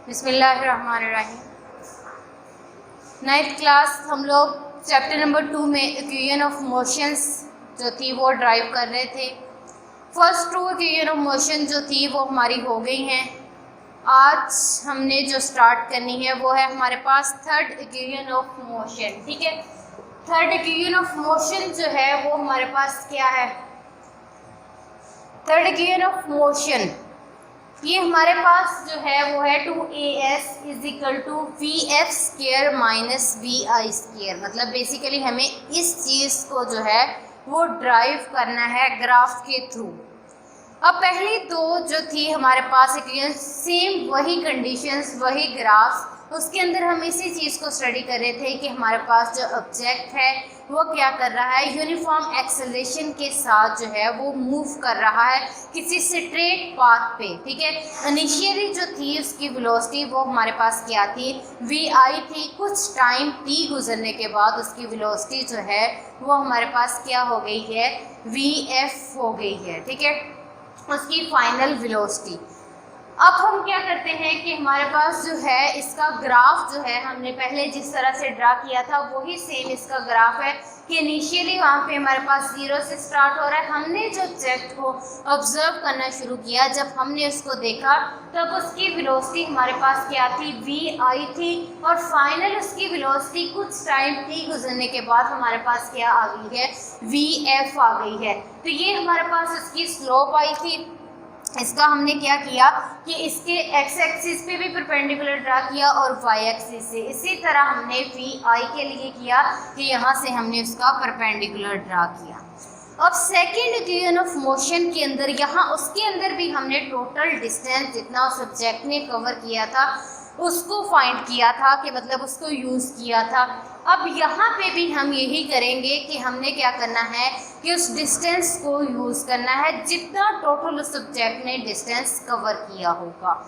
बिस्मिल्लाहिर्रहमानिर्रहीम। Ninth class हम लोग चैप्टर नंबर 2 में इक्वेशन ऑफ मोशंस जो थी वो ड्राइव कर रहे थे। फर्स्ट 2 इक्वेशन ऑफ मोशन जो थी वो हमारी हो गई हैं। आज हमने जो स्टार्ट करनी है वो है हमारे पास थर्ड इक्वेशन ऑफ मोशन। ठीक है, थर्ड इक्वेशन ऑफ मोशन जो है वो हमारे पास क्या है? थर्ड इक्वेशन ऑफ मोशन ये हमारे पास जो है वो है 2as is equal to V F square minus V I square. मतलब बेसिकली हमें इस चीज़ को जो है वो ड्राइव करना है ग्राफ के थ्रू। अब पहली दो जो थी हमारे पास इक्वेशन सेम वही कंडीशंस वही ग्राफ्स, उसके अंदर हम इसी चीज़ को स्टडी कर रहे थे कि हमारे पास जो ऑब्जेक्ट है वो क्या कर रहा है, यूनिफॉर्म एक्सेलरेशन के साथ जो है वो मूव कर रहा है किसी स्ट्रेट पाथ पे। ठीक है, इनिशियली जो थी उसकी वेलोसिटी वो हमारे पास क्या थी, वी आई थी। कुछ टाइम टी गुजरने के बाद उसकी वेलोसिटी जो है वो हमारे पास क्या हो गई है, वी एफ हो गई है। ठीक है, उसकी फाइनल वेलोसिटी। अब हम क्या करते हैं कि हमारे पास जो है इसका ग्राफ जो है हमने पहले जिस तरह से ड्रा किया था वही सेम इसका ग्राफ है कि इनिशियली वहाँ पे हमारे पास 0 से स्टार्ट हो रहा है। हमने जो ऑब्जेक्ट को ऑब्जर्व करना शुरू किया, जब हमने उसको देखा तब उसकी वेलोसिटी हमारे पास क्या थी, वी आई थी। और फाइनल उसकी वेलोसिटी कुछ टाइम टी गुजरने के बाद हमारे पास क्या आ गई है, वी एफ आ गई है। तो ये हमारे पास उसकी स्लोप आई थी। इसका हमने क्या किया कि इसके एक्स एक्सिस पे भी परपेंडिकुलर ड्रा किया और वाई एक्सिस से। इसी तरह हमने वी आई के लिए किया कि यहाँ से हमने उसका परपेंडिकुलर ड्रा किया। अब सेकेंड इक्वेशन ऑफ मोशन के अंदर यहाँ उसके अंदर भी हमने टोटल डिस्टेंस जितना उस सब्जेक्ट ने कवर किया था उसको फाइंड किया था, कि मतलब उसको यूज़ किया था। अब यहाँ पे भी हम यही करेंगे कि हमने क्या करना है कि उस डिस्टेंस को यूज़ करना है जितना टोटल उस सब्जेक्ट ने डिस्टेंस कवर किया होगा।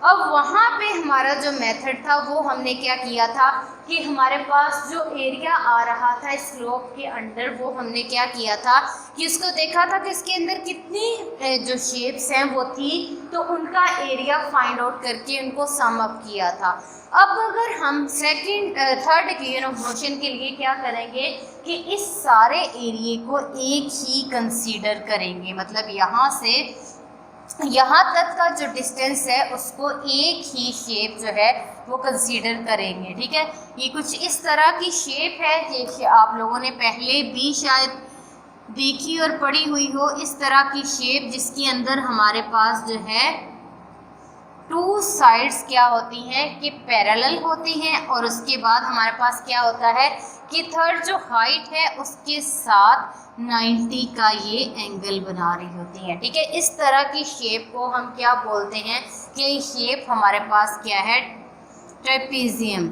अब वहाँ पे हमारा जो मेथड था वो हमने क्या किया था कि हमारे पास जो एरिया आ रहा था स्लोप के अंडर वो हमने क्या किया था कि उसको देखा था कि इसके अंदर कितनी जो शेप्स हैं वो थी, तो उनका एरिया फाइंड आउट करके उनको सम अप किया था। अब अगर हम थर्ड इक्वेशन ऑफ मोशन के लिए क्या करेंगे कि इस सारे एरिए को एक ही कंसीडर करेंगे, मतलब यहाँ से यहाँ तक का जो डिस्टेंस है उसको एक ही शेप जो है वो कंसीडर करेंगे। ठीक है, ये कुछ इस तरह की शेप है जैसे आप लोगों ने पहले भी शायद देखी और पढ़ी हुई हो। इस तरह की शेप जिसके अंदर हमारे पास जो है टू साइड्स क्या होती हैं कि पैरेलल होती हैं, और उसके बाद हमारे पास क्या होता है कि थर्ड जो हाइट है उसके साथ 90 का ये एंगल बना रही होती है। ठीक है, इस तरह की शेप को हम क्या बोलते हैं कि ये शेप हमारे पास क्या है, ट्रेपीजियम।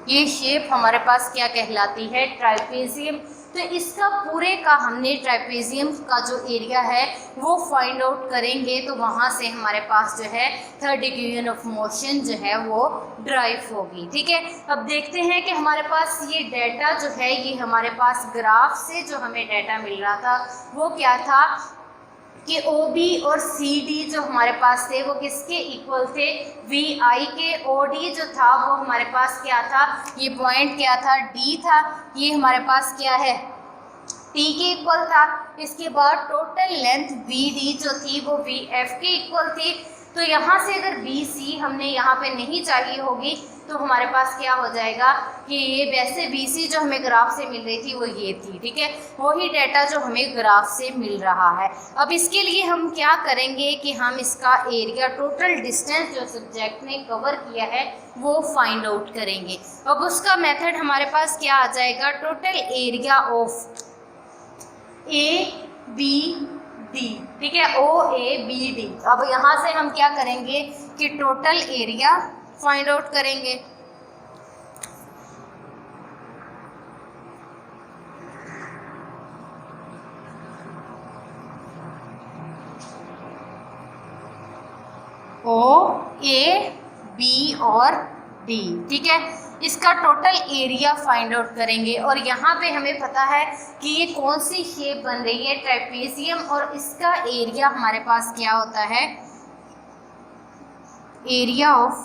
ये शेप हमारे पास क्या कहलाती है, ट्राइपेजियम। तो इसका पूरे का हमने ट्राइपेजियम का जो एरिया है वो फाइंड आउट करेंगे, तो वहाँ से हमारे पास जो है थर्ड इक्वेशन ऑफ मोशन जो है वो ड्राइव होगी। ठीक है, अब देखते हैं कि हमारे पास ये डेटा जो है ये हमारे पास ग्राफ से जो हमें डेटा मिल रहा था वो क्या था कि OB और CD जो हमारे पास थे वो किसके इक्वल थे, VI के। OD जो था वो हमारे पास क्या था, ये पॉइंट क्या था, D था। ये हमारे पास क्या है, T के इक्वल था। इसके बाद टोटल लेंथ BD जो थी वो VF के इक्वल थी। तो यहाँ से अगर BC हमने यहाँ पे नहीं चाहिए होगी तो हमारे पास क्या हो जाएगा कि ये वैसे BC जो हमें ग्राफ से मिल रही थी वो ये थी। ठीक है, वही डेटा जो हमें ग्राफ से मिल रहा है। अब इसके लिए हम क्या करेंगे कि हम इसका एरिया टोटल डिस्टेंस जो सब्जेक्ट ने कवर किया है वो फाइंड आउट करेंगे। अब उसका मेथड हमारे पास क्या आ जाएगा, टोटल एरिया ऑफ ABD। ठीक है, OABD। अब यहाँ से हम क्या करेंगे कि टोटल एरिया फाइंड आउट करेंगे। O, A, B और D। ठीक है, इसका टोटल एरिया फाइंड आउट करेंगे। और यहाँ पे हमें पता है कि ये कौन सी शेप बन रही है, ट्रेपेजियम, और इसका एरिया हमारे पास क्या होता है, एरिया ऑफ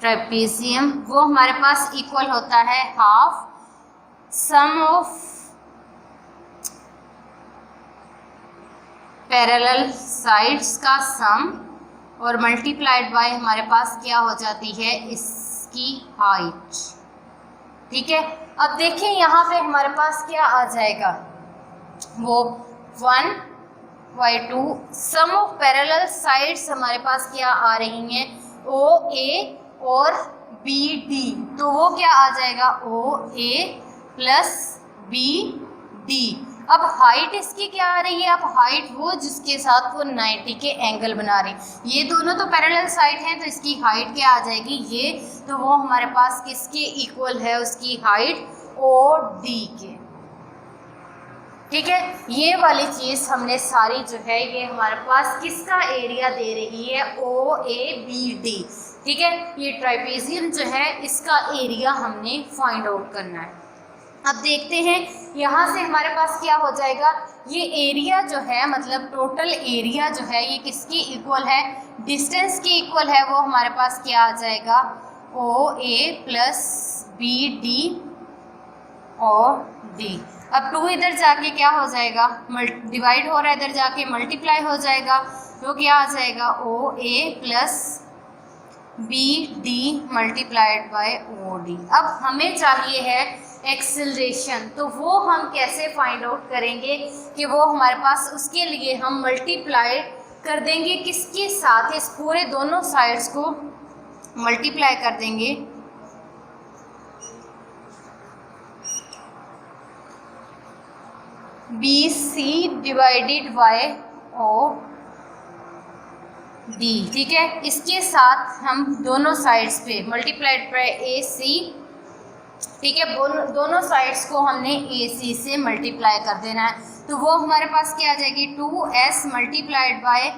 ट्रेपेजियम, वो हमारे पास इक्वल होता है half sum of parallel sides का सम और मल्टीप्लाइड बाय हमारे पास क्या हो जाती है, इसकी हाइट। ठीक है, अब देखें यहाँ पे हमारे पास क्या आ जाएगा, वो 1/2 सम ऑफ पैरेलल साइड्स हमारे पास क्या आ रही हैं, OA और BD, तो वो क्या आ जाएगा, OA प्लस BD। अब हाइट इसकी क्या आ रही है, अब हाइट वो जिसके साथ वो 90 के एंगल बना रही, ये दोनों तो पैरेलल साइड हैं, तो इसकी हाइट क्या आ जाएगी, ये, तो वो हमारे पास किसके इक्वल है, उसकी हाइट OD के। ठीक है, ये वाली चीज़ हमने सारी जो है ये हमारे पास किसका एरिया दे रही है, OABD। ठीक है, ये ट्राइपेजियम जो है इसका एरिया हमने फाइंड आउट करना है। अब देखते हैं यहाँ से हमारे पास क्या हो जाएगा, ये एरिया जो है मतलब टोटल एरिया जो है ये किसकी इक्वल है, डिस्टेंस की इक्वल है, वो हमारे पास क्या आ जाएगा, OA प्लस BD और D। अब 2 इधर जाके क्या हो जाएगा, डिवाइड हो रहा है, इधर जाके मल्टीप्लाई हो जाएगा, तो क्या आ जाएगा, OA plus BD multiplied by OD। अब हमें चाहिए है एक्सेलरेशन, तो वो हम कैसे फाइंड आउट करेंगे कि वो हमारे पास, उसके लिए हम मल्टीप्लाई कर देंगे किसके साथ, इस पूरे दोनों साइड्स को मल्टीप्लाई कर देंगे BC डिवाइडेड बाय OD। ठीक है, इसके साथ हम दोनों साइड्स पे मल्टीप्लाइड बाय AC। ठीक है, दोनों साइड्स को हमने AC से मल्टीप्लाई कर देना है, तो वो हमारे पास क्या आ जाएगी, 2S multiplied by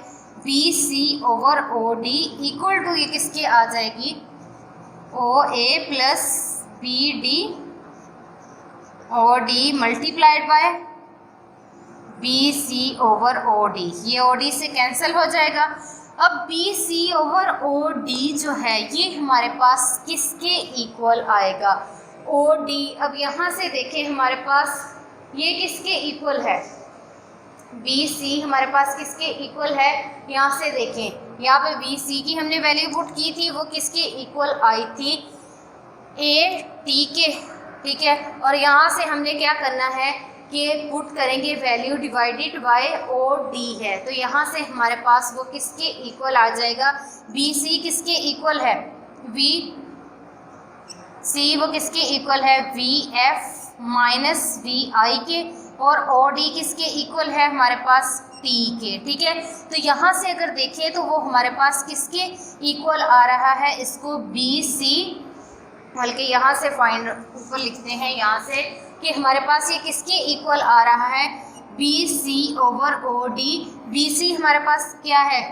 BC over OD equal to ये किसके आ जाएगी, OA plus BD OD multiplied by BC over OD। ये OD से कैंसिल हो जाएगा। अब BC ओवर OD जो है ये हमारे पास किसके इक्वल आएगा, OD। अब यहाँ से देखें हमारे पास ये किसके इक्वल है, BC हमारे पास किसके इक्वल है, यहाँ से देखें, यहाँ पे BC की हमने वैल्यू पुट की थी, वो किसके इक्वल आई थी, AT के। ठीक है, और यहाँ से हमने क्या करना है कि पुट करेंगे वैल्यू डिवाइडेड बाय OD है, तो यहाँ से हमारे पास वो किसके इक्वल आ जाएगा, BC किसके इक्वल है, VC वो किसके इक्वल है, VF माइनस VI के, और OD किसके इक्वल है हमारे पास, T के। ठीक है, तो यहाँ से अगर देखें तो वो हमारे पास किसके इक्वल आ रहा है, इसको BC, बल्कि यहाँ से फाइंड ऊपर लिखते हैं यहाँ से कि हमारे पास ये किसके इक्वल आ रहा है, BC ओवर OD। BC हमारे पास क्या है,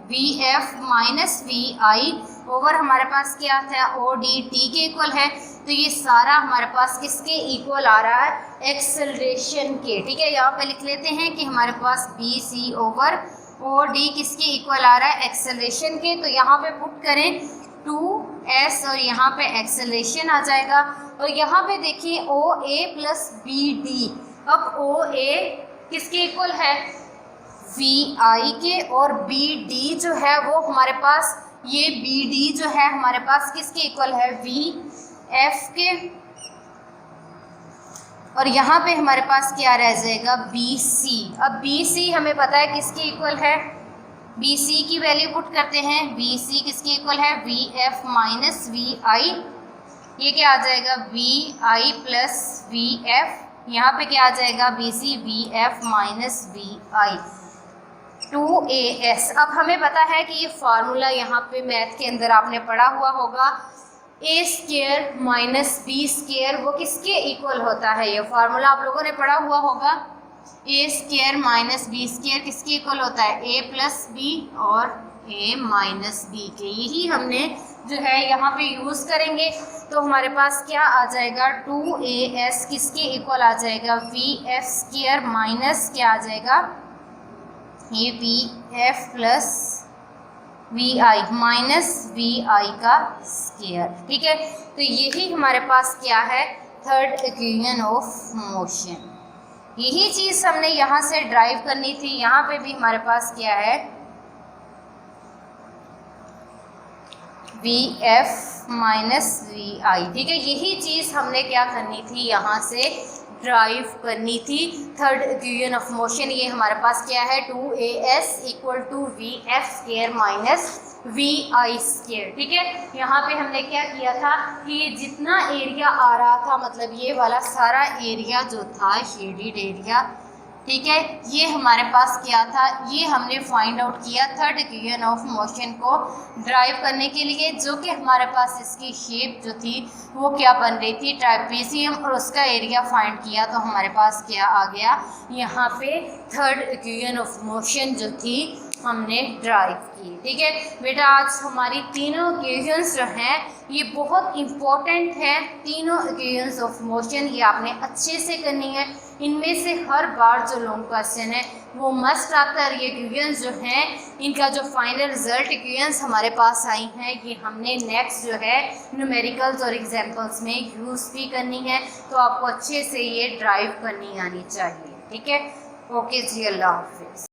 VF माइनस VI ओवर हमारे पास क्या था, OD T के इक्वल है, तो ये सारा हमारे पास किसके इक्वल आ रहा है, एक्सेलरेशन के। ठीक है, यहाँ पे लिख लेते हैं कि हमारे पास BC ओवर OD किसके इक्वल आ रहा है, एक्सेलरेशन के। तो यहाँ पे पुट करें 2S और यहाँ पे एक्सेलरेशन आ जाएगा, और यहाँ पे देखिए OA प्लस BD। अब OA किसके इक्वल है, VI के, और BD जो है वो हमारे पास, ये BD जो है हमारे पास किसके इक्वल है, VF के, और यहाँ पे हमारे पास क्या रह जाएगा, BC। अब BC हमें पता है किसके इक्वल है, BC की वैल्यू पुट करते हैं, BC किसके इक्वल है, VF माइनस VI, ये क्या आ जाएगा, VI प्लस VF, यहाँ पे क्या आ जाएगा, BC VF minus VI 2AS। अब हमें पता है कि ये फार्मूला यहाँ पे मैथ के अंदर आपने पढ़ा हुआ होगा, A square minus B square वो किसके इक्वल होता है, ये फार्मूला आप लोगों ने पढ़ा हुआ होगा, A square minus B square किसके इक्वल होता है, A प्लस B और A माइनस B के। यही हमने जो है यहाँ पे यूज़ करेंगे तो हमारे पास क्या आ जाएगा 2as किसके इक्वल आ जाएगा vf² माइनस क्या आ जाएगा ये vf plus vi minus vi का स्क्वायर। ठीक है, तो यही हमारे पास क्या है थर्ड इक्वेशन ऑफ मोशन। यही चीज़ हमने यहाँ से ड्राइव करनी थी। यहाँ पे भी हमारे पास क्या है vf माइनस vi। ठीक है, यही चीज़ हमने क्या करनी थी यहाँ से ड्राइव करनी थी थर्ड इक्वेशन ऑफ मोशन। ये हमारे पास क्या है 2as equal to vf² minus vi²। ठीक है, यहाँ पे हमने क्या किया था कि जितना एरिया आ रहा था मतलब ये वाला सारा एरिया जो था शेडेड एरिया, ठीक है, ये हमारे पास क्या था ये हमने फाइंड आउट किया थर्ड इक्वेशन ऑफ मोशन को ड्राइव करने के लिए, जो कि हमारे पास इसकी शेप जो थी वो क्या बन रही थी ट्रापेजियम, और उसका एरिया फाइंड किया तो हमारे पास क्या आ गया यहाँ पे थर्ड इक्वेशन ऑफ मोशन जो थी हमने ड्राइव की। ठीक है बेटा, आज हमारी तीनों इक्वेशंस जो हैं ये बहुत इम्पोर्टेंट हैं। तीनों इक्वेशंस ऑफ मोशन ये आपने अच्छे से करनी है। इनमें से हर बार जो लॉन्ग क्वेश्चन है वो मस्ट आता है। ये इक्वेशंस जो हैं इनका जो फाइनल रिजल्ट इक्वेशंस हमारे पास आई हैं ये हमने नेक्स्ट जो है न्यूमेरिकल्स और एग्जाम्पल्स में यूज़ भी करनी है, तो आपको अच्छे से ये ड्राइव करनी आनी चाहिए। ठीक है, ओके जी, अल्लाह हाफिज़।